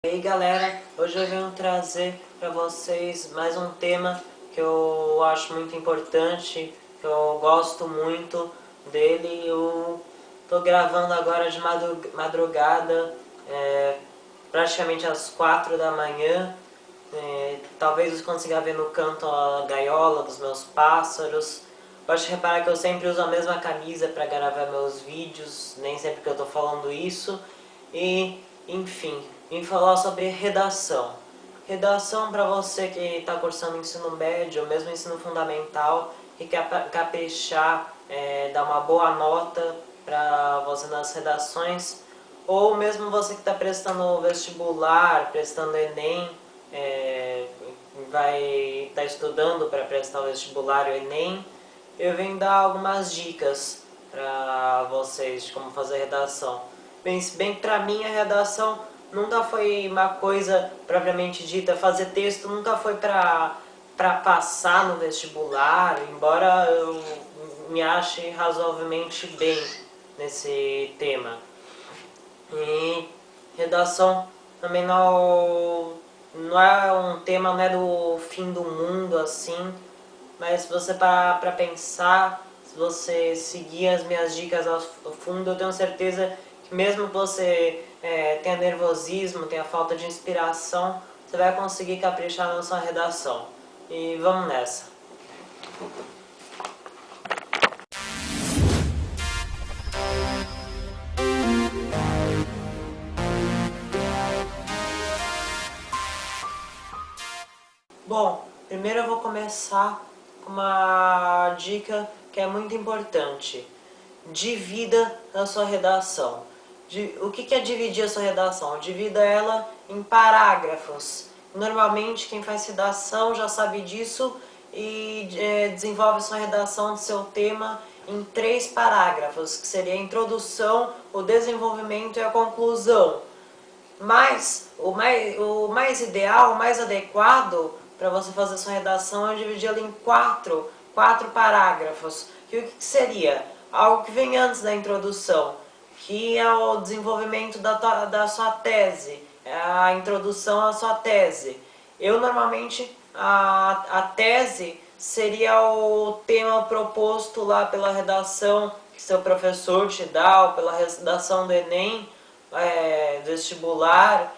E aí galera, hoje eu venho trazer para vocês mais um tema que eu acho muito importante, que eu gosto muito dele. Eu tô gravando agora de madrugada, praticamente às 4 da manhã. Talvez você consiga ver no canto a gaiola dos meus pássaros. Pode reparar que eu sempre uso a mesma camisa para gravar meus vídeos, nem sempre que eu estou falando isso. E, enfim, vim falar sobre redação. Redação para você que está cursando ensino médio ou mesmo ensino fundamental e quer caprichar, dar uma boa nota para você nas redações, ou mesmo você que está prestando vestibular, prestando Enem, vai estar estudando para prestar o vestibular e o Enem, eu venho dar algumas dicas para vocês de como fazer redação. Bem, se bem que para mim a redação nunca foi uma coisa propriamente dita, fazer texto nunca foi para passar no vestibular, embora eu me ache razoavelmente bem nesse tema. E redação também não é um tema, não é do fim do mundo assim, mas se você parar para pensar, se você seguir as minhas dicas ao fundo, eu tenho certeza que mesmo que você tenha nervosismo, tenha falta de inspiração, você vai conseguir caprichar na sua redação. E vamos nessa! Bom, primeiro eu vou começar com uma dica que é muito importante. Divida a sua redação. O que é dividir a sua redação? Divida ela em parágrafos. Normalmente quem faz redação já sabe disso e desenvolve sua redação do seu tema em 3 parágrafos, que seria a introdução, o desenvolvimento e a conclusão. Mas o mais ideal, o mais adequado para você fazer sua redação é dividi-la em quatro parágrafos. E o que seria? Algo que vem antes da introdução, que é o desenvolvimento da sua tese, é a introdução à sua tese. Eu normalmente, a tese seria o tema proposto lá pela redação que seu professor te dá, ou pela redação do Enem, vestibular,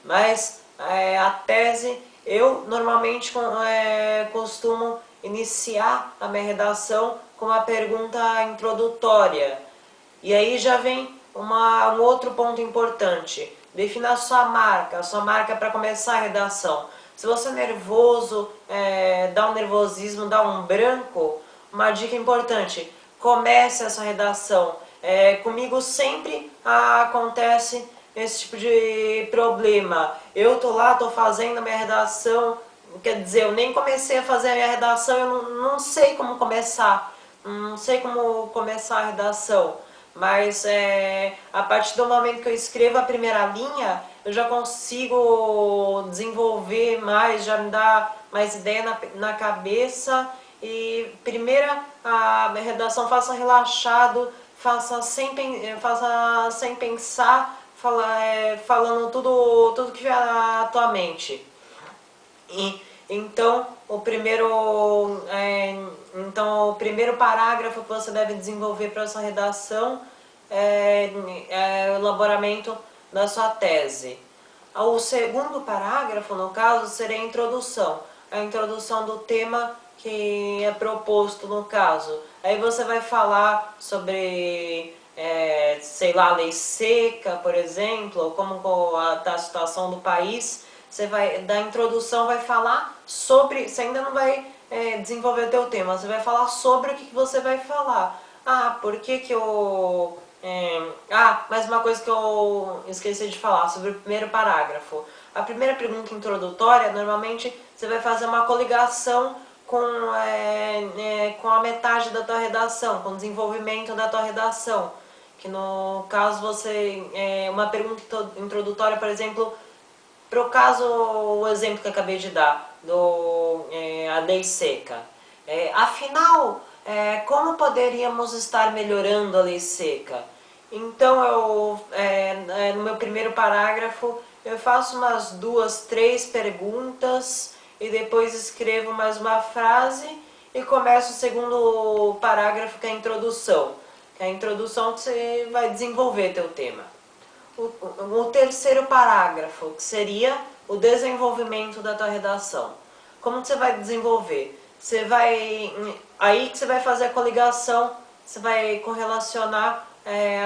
mas a tese eu normalmente costumo iniciar a minha redação com uma pergunta introdutória. E aí já vem um outro ponto importante. Defina a sua marca para começar a redação. Se você é nervoso, dá um nervosismo, dá um branco, uma dica importante, comece a sua redação. Comigo sempre acontece esse tipo de problema. Eu tô lá, tô fazendo a minha redação, quer dizer, eu nem comecei a fazer a minha redação, eu não sei como começar. Não sei como começar a redação, mas a partir do momento que eu escrevo a primeira linha, eu já consigo desenvolver mais, já me dá mais ideia na cabeça. E primeira, a minha redação faça relaxado, faça sem pensar, falando tudo que vier à tua mente. Então o primeiro parágrafo que você deve desenvolver para a sua redação é o elaboramento da sua tese. O segundo parágrafo, no caso, seria a introdução do tema que é proposto no caso. Aí você vai falar sobre, sei lá, lei seca, por exemplo, ou como está a situação do país. Você vai, da introdução, vai falar sobre, você ainda não vai desenvolver o teu tema, você vai falar sobre o que você vai falar. Por que que eu... mais uma coisa que eu esqueci de falar, sobre o primeiro parágrafo. A primeira pergunta introdutória, normalmente, você vai fazer uma coligação com a metade da tua redação, com o desenvolvimento da tua redação. Que no caso uma pergunta introdutória, por exemplo, para o caso, o exemplo que eu acabei de dar, a lei seca. Afinal, como poderíamos estar melhorando a lei seca? Então, no meu primeiro parágrafo, eu faço umas 2, 3 perguntas e depois escrevo mais uma frase e começo o segundo parágrafo, que é a introdução. Que é a introdução que você vai desenvolver teu tema. O terceiro parágrafo, que seria o desenvolvimento da tua redação. Como que você vai desenvolver? Aí que você vai fazer a coligação, você vai correlacionar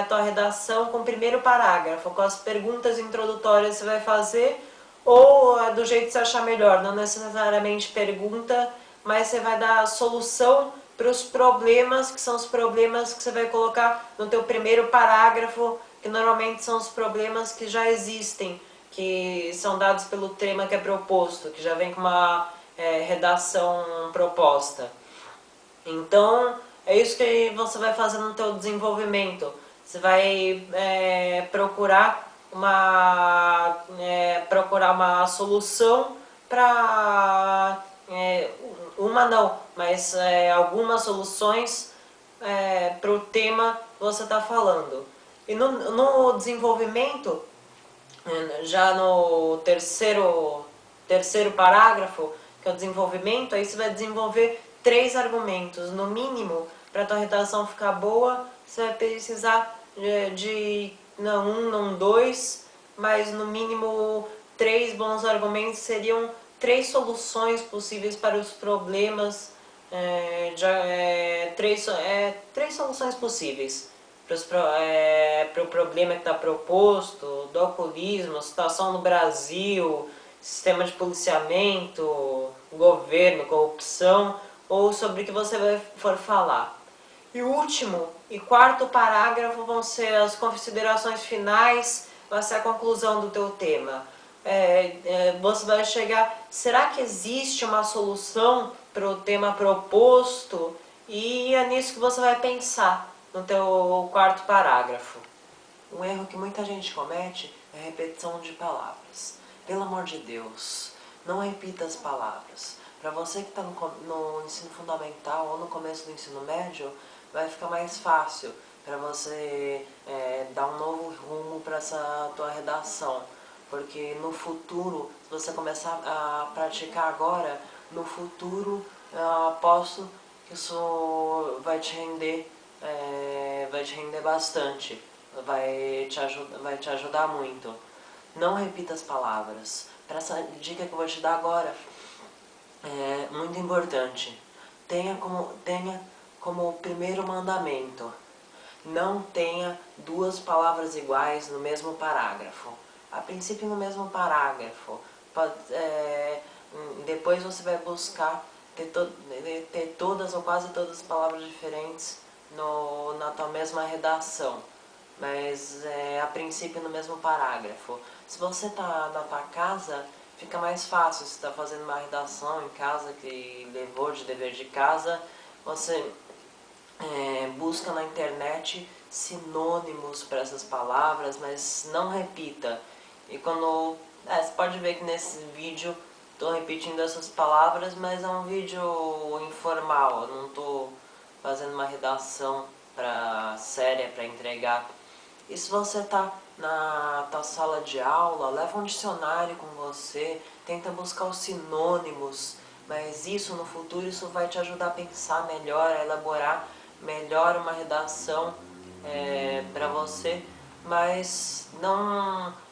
a tua redação com o primeiro parágrafo, com as perguntas introdutórias que você vai fazer, ou do jeito que você achar melhor, não necessariamente pergunta, mas você vai dar a solução para os problemas, que são os problemas que você vai colocar no teu primeiro parágrafo, que normalmente são os problemas que já existem, que são dados pelo tema que é proposto, que já vem com uma redação proposta. Então, é isso que você vai fazer no teu desenvolvimento. Você vai procurar uma solução para uma não, mas algumas soluções para o tema que você está falando. E no desenvolvimento, já no terceiro parágrafo, que é o desenvolvimento, aí você vai desenvolver 3 argumentos, no mínimo, para a tua redação ficar boa, você vai precisar não 1, não 2, mas no mínimo 3 bons argumentos seriam 3 soluções possíveis para os problemas, 3 soluções possíveis para o problema que está proposto, do alcoolismo, situação no Brasil, sistema de policiamento, governo, corrupção, ou sobre o que você for falar. E o último e quarto parágrafo vão ser as considerações finais, vai ser a conclusão do teu tema. Você vai chegar, será que existe uma solução para o tema proposto? E é nisso que você vai pensar no teu quarto parágrafo. Um erro que muita gente comete é a repetição de palavras. Pelo amor de Deus, não repita as palavras. Para você que está no ensino fundamental ou no começo do ensino médio, vai ficar mais fácil para você dar um novo rumo para essa tua redação. Porque no futuro, se você começar a praticar agora, no futuro eu aposto que isso vai te render bastante, vai te ajudar muito. Não repita as palavras. Para essa dica que eu vou te dar agora, é muito importante. Tenha como primeiro mandamento, não tenha 2 palavras iguais no mesmo parágrafo. A princípio no mesmo parágrafo. Depois você vai buscar ter todas ou quase todas as palavras diferentes na tua mesma redação. Mas a princípio no mesmo parágrafo. Se você está na tua casa, fica mais fácil. Se está fazendo uma redação em casa que levou de dever de casa, você busca na internet sinônimos para essas palavras, mas não repita. E quando você pode ver que nesse vídeo estou repetindo essas palavras, mas é um vídeo informal, eu não estou fazendo uma redação séria para entregar. E se você está na tua sala de aula, leva um dicionário com você, tenta buscar os sinônimos, mas isso no futuro isso vai te ajudar a pensar melhor, a elaborar melhor uma redação para você, mas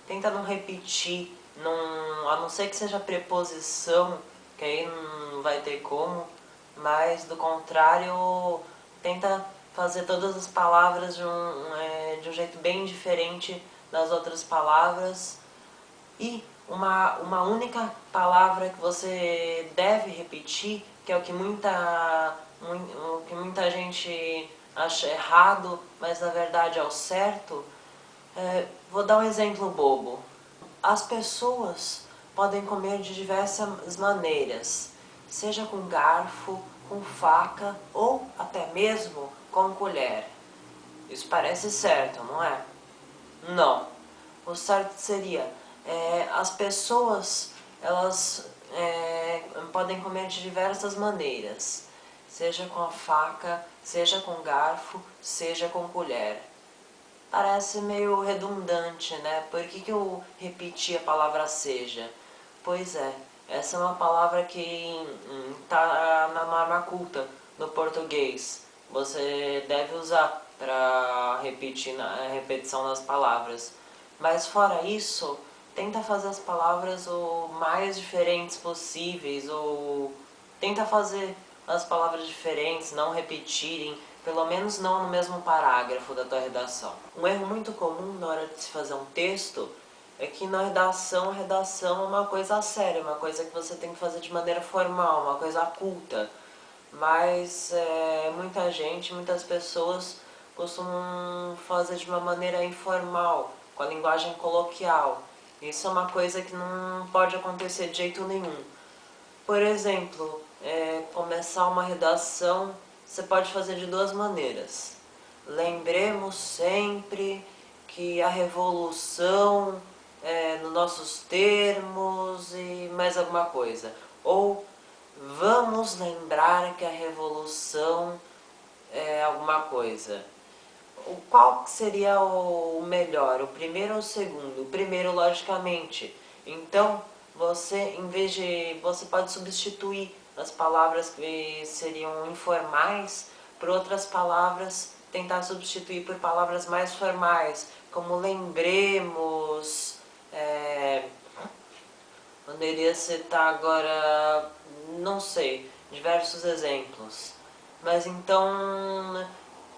tenta não repetir, a não ser que seja preposição, que aí não vai ter como, mas do contrário, tenta fazer todas as palavras de um jeito bem diferente das outras palavras. E uma única palavra que você deve repetir, que é o que muita gente acha errado, mas na verdade é o certo. Vou dar um exemplo bobo. As pessoas podem comer de diversas maneiras, seja com garfo, com faca ou até mesmo com colher. Isso parece certo, não é? Não. O certo seria, as pessoas elas podem comer de diversas maneiras, seja com a faca, seja com garfo, seja com colher. Parece meio redundante, né? Por que eu repeti a palavra seja? Pois é, essa é uma palavra que está na norma culta no português. Você deve usar para repetir a repetição das palavras. Mas fora isso, tenta fazer as palavras o mais diferentes possíveis, ou tenta fazer as palavras diferentes, não repetirem, pelo menos não no mesmo parágrafo da tua redação. Um erro muito comum na hora de se fazer um texto é que na redação, a redação é uma coisa séria, uma coisa que você tem que fazer de maneira formal, uma coisa culta. Mas muita gente, muitas pessoas costumam fazer de uma maneira informal, com a linguagem coloquial. Isso é uma coisa que não pode acontecer de jeito nenhum. Por exemplo, começar uma redação, você pode fazer de duas maneiras. Lembremos sempre que a revolução nos nossos termos e mais alguma coisa. Ou vamos lembrar que a revolução é alguma coisa. Qual seria o melhor, o primeiro ou o segundo? O primeiro, logicamente. Então, você pode substituir as palavras que seriam informais por outras palavras, tentar substituir por palavras mais formais, como lembremos, poderia citar agora, não sei, diversos exemplos. Mas então,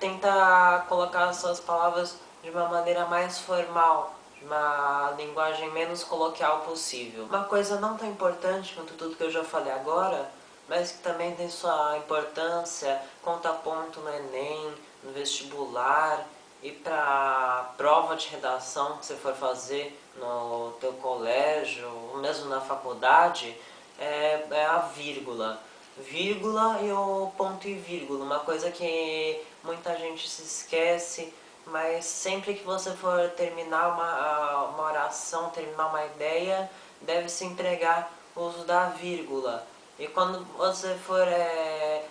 tenta colocar as suas palavras de uma maneira mais formal, de uma linguagem menos coloquial possível. Uma coisa não tão importante quanto tudo que eu já falei agora, mas que também tem sua importância, conta ponto no Enem, no vestibular e para prova de redação que você for fazer no teu colégio, ou mesmo na faculdade, é a vírgula. Vírgula e o ponto e vírgula, uma coisa que muita gente se esquece, mas sempre que você for terminar uma oração, terminar uma ideia, deve se empregar o uso da vírgula. E quando você for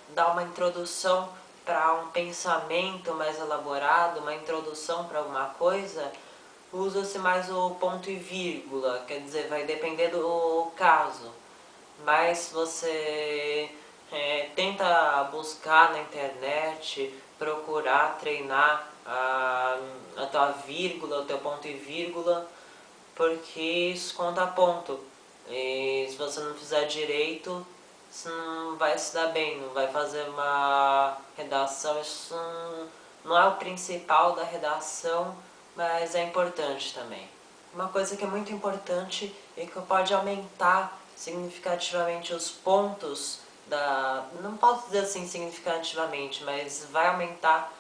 dar uma introdução para um pensamento mais elaborado, uma introdução para alguma coisa, usa-se mais o ponto e vírgula, quer dizer, vai depender do caso. Mas você tenta buscar na internet, procurar treinar a tua vírgula, o teu ponto e vírgula, porque isso conta ponto. E se você não fizer direito, você não vai se dar bem, não vai fazer uma redação. Isso não é o principal da redação, mas é importante também. Uma coisa que é muito importante e que pode aumentar significativamente os pontos não posso dizer assim significativamente, mas vai aumentar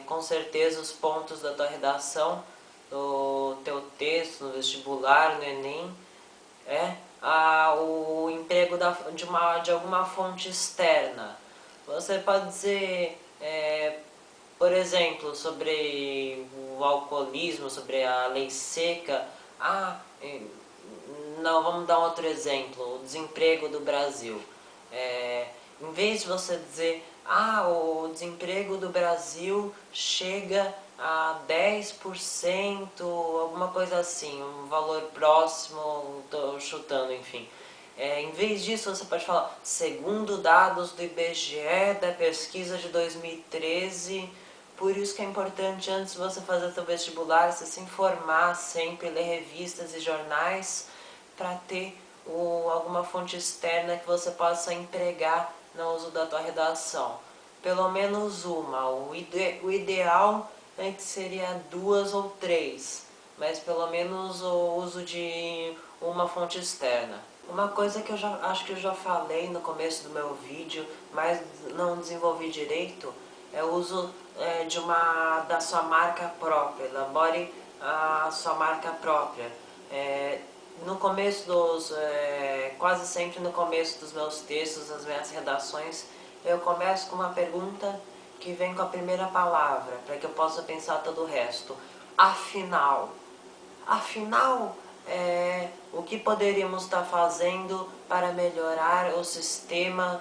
com certeza os pontos da tua redação, do teu texto, no vestibular, no Enem, o emprego de alguma fonte externa. Você pode dizer, por exemplo, sobre o alcoolismo, sobre a lei seca. Não, vamos dar outro exemplo, o desemprego do Brasil. Em vez de você dizer, o desemprego do Brasil chega a 10%, alguma coisa assim, um valor próximo, estou chutando, enfim. Em vez disso, você pode falar, segundo dados do IBGE, da pesquisa de 2013, por isso que é importante, antes de você fazer seu vestibular, você se informar sempre, ler revistas e jornais, para ter alguma fonte externa que você possa empregar no uso da tua redação. Pelo menos uma. O ideal é que seria duas ou três, mas pelo menos o uso de uma fonte externa. Uma coisa que eu acho que eu já falei no começo do meu vídeo, mas não desenvolvi direito, é o uso da sua marca própria. Elabore a sua marca própria. No começo quase sempre no começo dos meus textos, das minhas redações, eu começo com uma pergunta que vem com a primeira palavra, para que eu possa pensar todo o resto. Afinal. Afinal, o que poderíamos estar fazendo para melhorar o sistema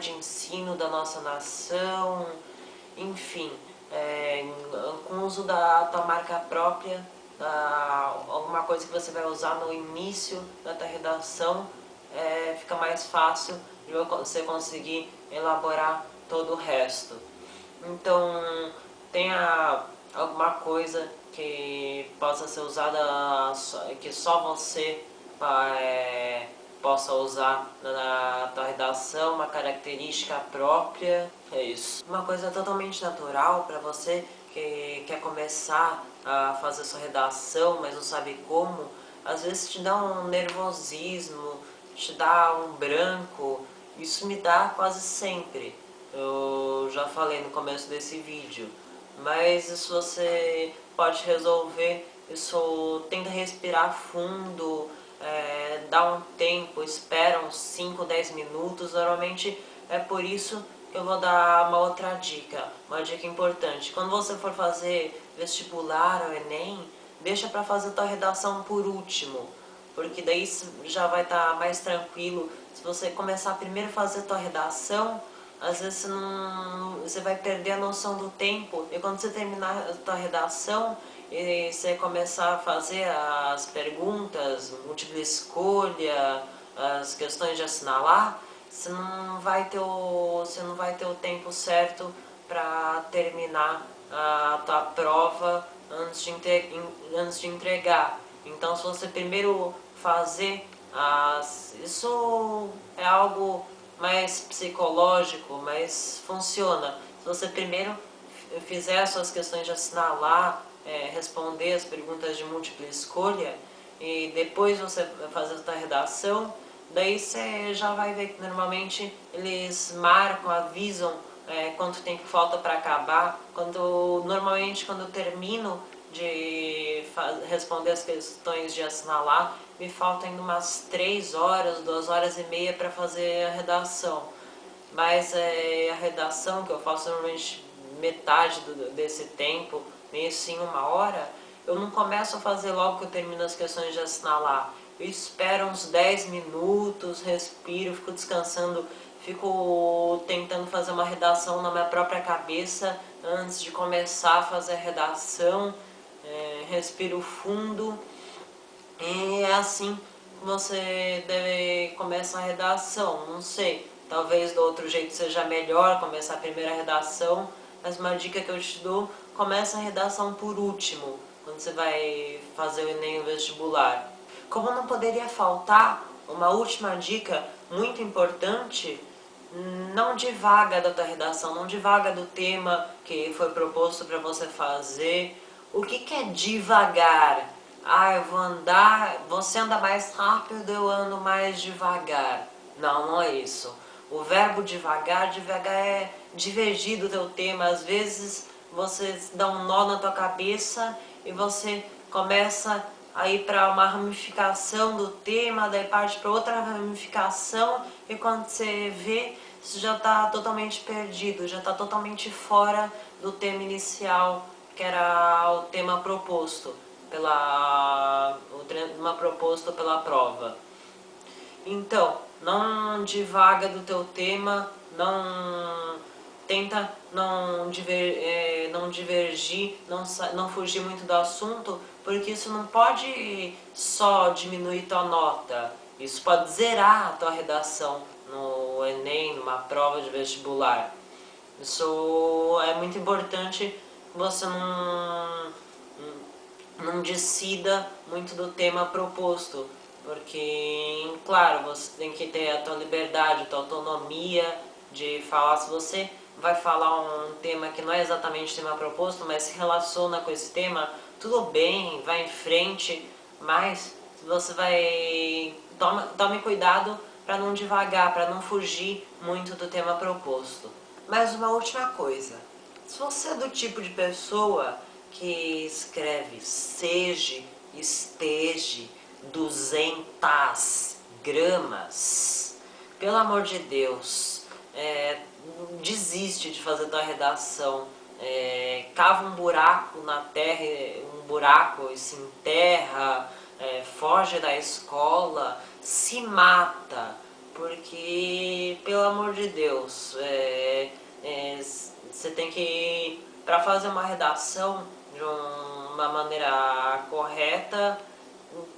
de ensino da nossa nação? Enfim, com o uso da tua marca própria, alguma coisa que você vai usar no início da tua redação, fica mais fácil de você conseguir elaborar todo o resto. Então, tenha alguma coisa que possa ser usada, que só você possa usar na tua redação, uma característica própria. É isso. Uma coisa totalmente natural para você que quer começar a fazer sua redação, mas não sabe como. Às vezes te dá um nervosismo, te dá um branco. Isso me dá quase sempre. Eu já falei no começo desse vídeo. Mas isso você pode resolver. Isso, tenta respirar fundo, dá um tempo, espera uns 5, 10 minutos. Normalmente é por isso que eu vou dar uma outra dica, uma dica importante. Quando você for fazer vestibular ou Enem, deixa para fazer tua redação por último, porque daí já vai estar mais tranquilo. Se você começar primeiro a fazer tua redação, às vezes você vai perder a noção do tempo, e quando você terminar a tua redação e você começar a fazer as perguntas, múltipla escolha, as questões de assinalar, você não vai ter o tempo certo para terminar a tua prova antes de entregar. Então, se você primeiro fazer isso é algo mais psicológico, mas funciona. Se você primeiro fizer as suas questões de assinalar, responder as perguntas de múltipla escolha, e depois você fazer a sua redação, daí você já vai ver que normalmente eles marcam, avisam quanto tempo falta para acabar. Normalmente quando eu termino de responder as questões de assinalar, me faltam ainda umas 3 horas, 2 horas e meia para fazer a redação. Mas a redação que eu faço normalmente metade desse tempo, meio assim 1 hora, eu não começo a fazer logo que eu termino as questões de assinalar. Eu espero uns 10 minutos, respiro, fico descansando, fico tentando fazer uma redação na minha própria cabeça antes de começar a fazer a redação, respiro fundo, e é assim que você deve começar a redação. Não sei, talvez do outro jeito seja melhor começar a primeira redação, mas uma dica que eu te dou: começa a redação por último, quando você vai fazer o Enem o vestibular. Como não poderia faltar, uma última dica muito importante: não divaga da tua redação, não divaga do tema que foi proposto para você fazer. O que é devagar? Eu vou andar, você anda mais rápido, eu ando mais devagar. Não, não é isso. O verbo devagar é divergir do teu tema. Às vezes você dá um nó na tua cabeça e você começa a ir para uma ramificação do tema, daí parte para outra ramificação, e quando você vê, você já está totalmente perdido, já está totalmente fora do tema inicial, que era o tema proposto pela prova. Então, não divaga do teu tema, tenta não divergir, não fugir muito do assunto, porque isso não pode só diminuir tua nota, isso pode zerar a tua redação no Enem, numa prova de vestibular. Isso é muito importante que você não decida muito do tema proposto, porque, claro, você tem que ter a tua liberdade, a tua autonomia de falar. Se você vai falar um tema que não é exatamente o tema proposto, mas se relaciona com esse tema, tudo bem, vai em frente, mas você vai... Tome cuidado para não divagar, para não fugir muito do tema proposto. Mais uma última coisa: se você é do tipo de pessoa que escreve seja, esteja, 200 gramas, pelo amor de Deus, desiste de fazer tua redação. Cava um buraco na terra, e se enterra, foge da escola, se mata, porque, pelo amor de Deus, você tem que para fazer uma redação de uma maneira correta,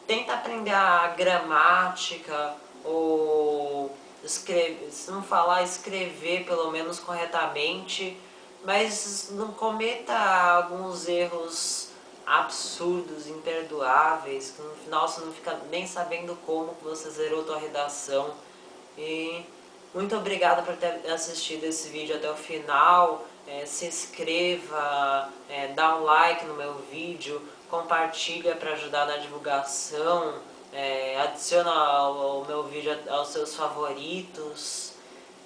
tenta aprender a gramática, ou escrever, se não falar, escrever pelo menos corretamente, mas não cometa alguns erros absurdos, imperdoáveis, que no final você não fica nem sabendo como que você zerou tua redação. E muito obrigada por ter assistido esse vídeo até o final. Se inscreva, dá um like no meu vídeo, compartilha para ajudar na divulgação, adiciona o meu vídeo aos seus favoritos.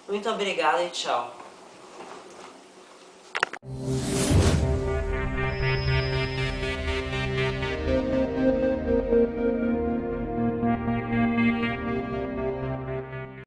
Muito obrigada e tchau.